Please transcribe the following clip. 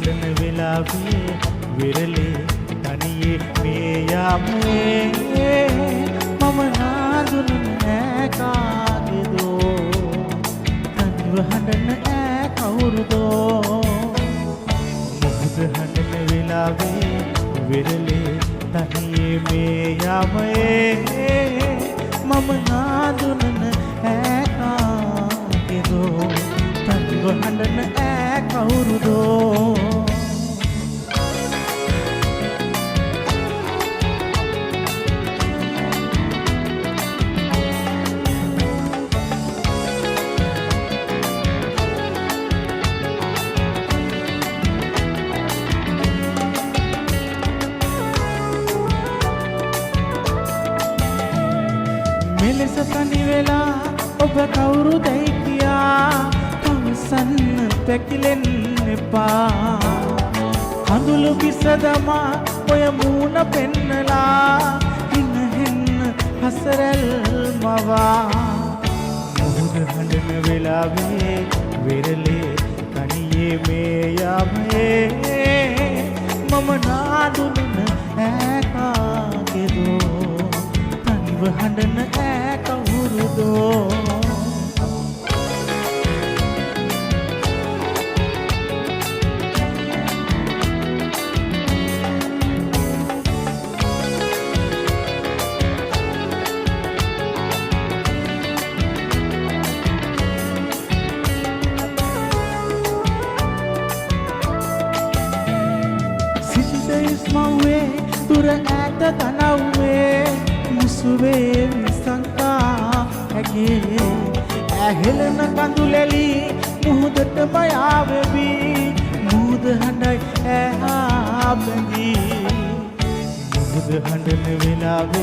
හඬන වෙලාවේ විරලේ තනියේ මේ යාමේ මම නාඳුන නෑ කාගේදෝ තනිව හඬන ඈ කවුරුදෝ මුහුද හඬන වෙලාවේ විරලේ තනියේ මේ යාමේ මම නාඳුන ඈ කාගේදෝ තනිව හඬන ඈ කවුරුදෝ මෙලෙස තනි වෙලා ඔබ කවුරුදයි කියා පවසන්න පැකිලෙන්න එපා කඳුළු කිස දමා ඔය මූණ පෙන්නලා හින්න හසරල් මවා මුහුද හඬන වෙලාවේ විරලේ තනියේ මේ යාමේ මම නාඳුන ඈ කාගේදෝ තනිව හඬන ඈ කවුරුදෝ මව්වේ දුර ඈත තනව්වේ මුසුවේ විසංකා ඇගේ ඇහෙලන කඳුලැලි මුහුදටම යාවෙවි මුහුද හඬයි ඈ ආ බැඳී මුහුද හඬන වෙලාවේ